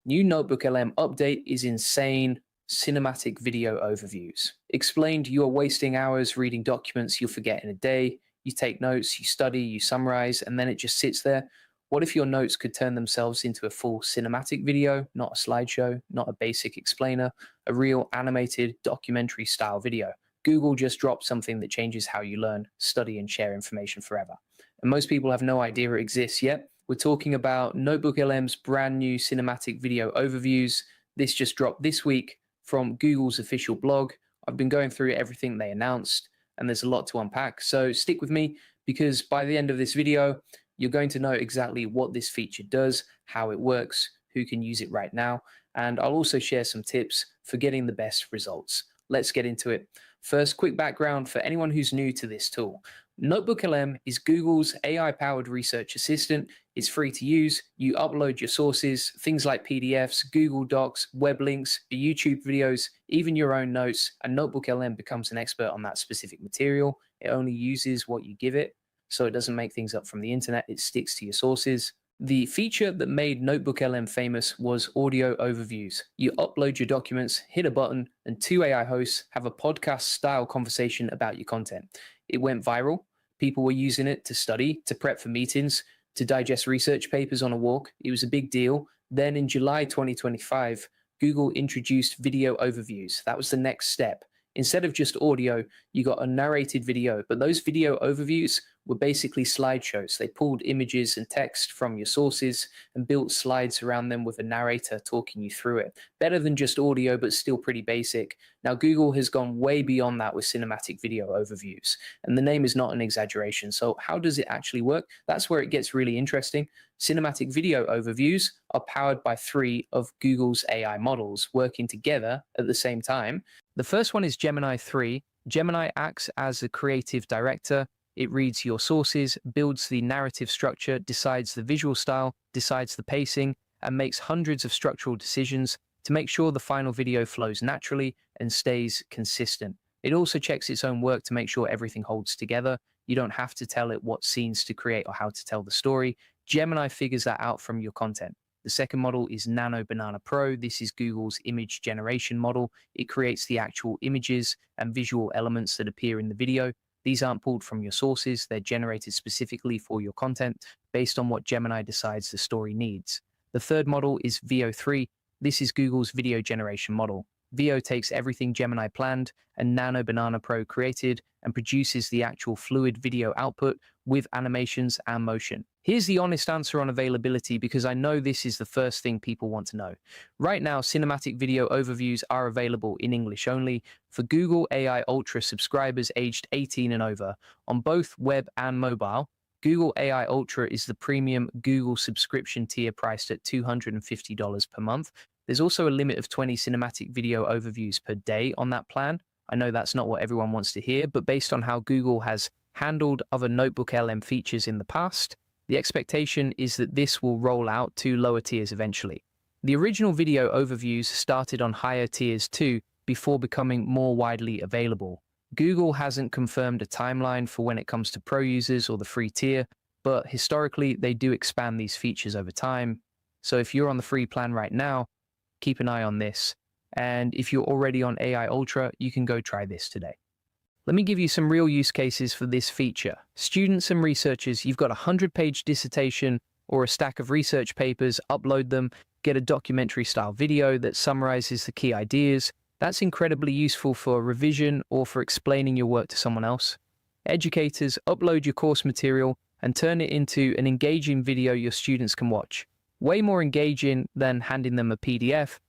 New NotebookLM update is insane. Cinematic video overviews. Explained, you are wasting hours reading documents you'll forget in a day. You take notes, you study, you summarize, and then it just sits there. What if your notes could turn themselves into a full cinematic video, not a slideshow, not a basic explainer, a real animated documentary style video? Google just dropped something that changes how you learn, study, and share information forever. And most people have no idea it exists yet. We're talking about NotebookLM's brand new cinematic video overviews. This just dropped this week from Google's official blog. I've been going through everything they announced, and there's a lot to unpack. So stick with me, because by the end of this video, you're going to know exactly what this feature does, how it works, who can use it right now, and I'll also share some tips for getting the best results. Let's get into it. First, quick background for anyone who's new to this tool. NotebookLM is Google's AI-powered research assistant. It's free to use. You upload your sources, things like PDFs, Google Docs, web links, YouTube videos, even your own notes, and NotebookLM becomes an expert on that specific material. It only uses what you give it, so it doesn't make things up from the internet. It sticks to your sources. The feature that made NotebookLM famous was audio overviews. You upload your documents, hit a button, and two AI hosts have a podcast-style conversation about your content. It went viral. People were using it to study, to prep for meetings, to digest research papers on a walk. It was a big deal. Then in July 2025, Google introduced video overviews. That was the next step. Instead of just audio, you got a narrated video, but those video overviews were basically slideshows. They pulled images and text from your sources and built slides around them with a narrator talking you through it. Better than just audio, but still pretty basic. Now, Google has gone way beyond that with cinematic video overviews, and the name is not an exaggeration. So how does it actually work? That's where it gets really interesting. Cinematic video overviews are powered by 3 of Google's AI models working together at the same time. The first one is Gemini 3. Gemini acts as a creative director. It reads your sources, builds the narrative structure, decides the visual style, decides the pacing, and makes hundreds of structural decisions to make sure the final video flows naturally and stays consistent. It also checks its own work to make sure everything holds together. You don't have to tell it what scenes to create or how to tell the story. Gemini figures that out from your content. The second model is Nano Banana Pro. This is Google's image generation model. It creates the actual images and visual elements that appear in the video. These aren't pulled from your sources. They're generated specifically for your content based on what Gemini decides the story needs. The third model is Veo 3. This is Google's video generation model. Veo takes everything Gemini planned and Nano Banana Pro created and produces the actual fluid video output with animations and motion. Here's the honest answer on availability, because I know this is the first thing people want to know. Right now, cinematic video overviews are available in English only for Google AI Ultra subscribers aged 18 and over on both web and mobile. Google AI Ultra is the premium Google subscription tier priced at $250 per month. There's also a limit of 20 cinematic video overviews per day on that plan. I know that's not what everyone wants to hear, but based on how Google has handled other NotebookLM features in the past, the expectation is that this will roll out to lower tiers eventually. The original video overviews started on higher tiers too, before becoming more widely available. Google hasn't confirmed a timeline for when it comes to pro users or the free tier, but historically they do expand these features over time. So if you're on the free plan right now, keep an eye on this. And if you're already on AI Ultra, you can go try this today. Let me give you some real use cases for this feature. Students and researchers, you've got a 100-page dissertation or a stack of research papers, upload them, get a documentary-style video that summarizes the key ideas. That's incredibly useful for revision or for explaining your work to someone else. Educators, upload your course material and turn it into an engaging video your students can watch. Way more engaging than handing them a PDF.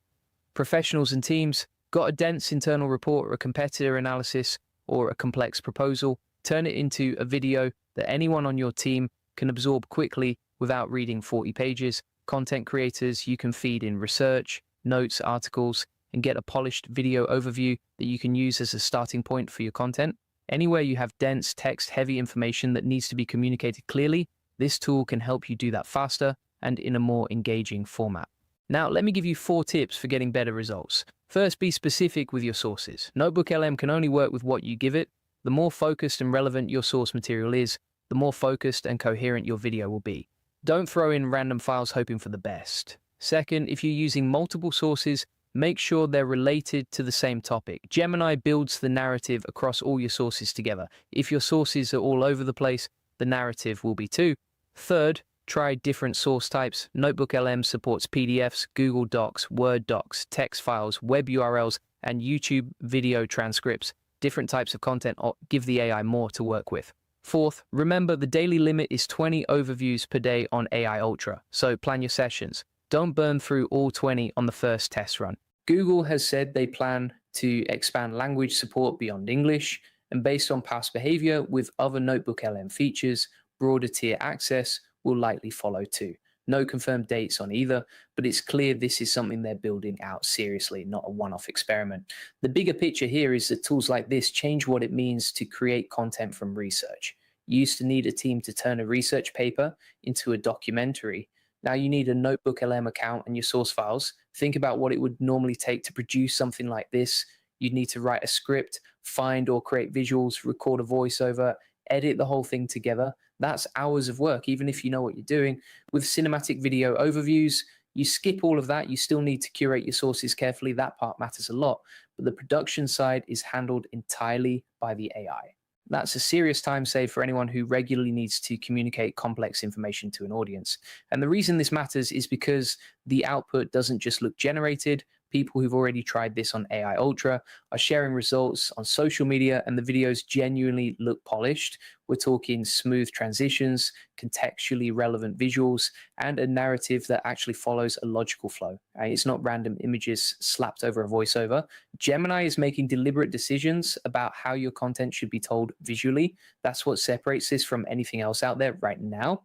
Professionals and teams, got a dense internal report or a competitor analysis or a complex proposal, turn it into a video that anyone on your team can absorb quickly without reading 40 pages. Content creators, you can feed in research, notes, articles, and get a polished video overview that you can use as a starting point for your content. Anywhere you have dense, text-heavy information that needs to be communicated clearly, this tool can help you do that faster and in a more engaging format. Now, let me give you 4 tips for getting better results. First, be specific with your sources. NotebookLM can only work with what you give it. The more focused and relevant your source material is, the more focused and coherent your video will be. Don't throw in random files hoping for the best. Second, if you're using multiple sources, make sure they're related to the same topic. Gemini builds the narrative across all your sources together. If your sources are all over the place, the narrative will be too. Third, try different source types. NotebookLM supports PDFs, Google Docs, Word docs, text files, web URLs, and YouTube video transcripts. Different types of content give the AI more to work with. Fourth, remember the daily limit is 20 overviews per day on AI Ultra, so plan your sessions. Don't burn through all 20 on the first test run. Google has said they plan to expand language support beyond English, and based on past behavior with other NotebookLM features, broader tier access will likely follow too. No confirmed dates on either, but it's clear this is something they're building out seriously, not a one-off experiment. The bigger picture here is that tools like this change what it means to create content from research. You used to need a team to turn a research paper into a documentary. Now you need a NotebookLM account and your source files. Think about what it would normally take to produce something like this. You'd need to write a script, find or create visuals, record a voiceover, edit the whole thing together. That's hours of work, even if you know what you're doing. With cinematic video overviews, you skip all of that. You still need to curate your sources carefully. That part matters a lot. But the production side is handled entirely by the AI. That's a serious time save for anyone who regularly needs to communicate complex information to an audience. And the reason this matters is because the output doesn't just look generated. People who've already tried this on AI Ultra are sharing results on social media, and the videos genuinely look polished. We're talking smooth transitions, contextually relevant visuals, and a narrative that actually follows a logical flow. It's not random images slapped over a voiceover. Gemini is making deliberate decisions about how your content should be told visually. That's what separates this from anything else out there right now.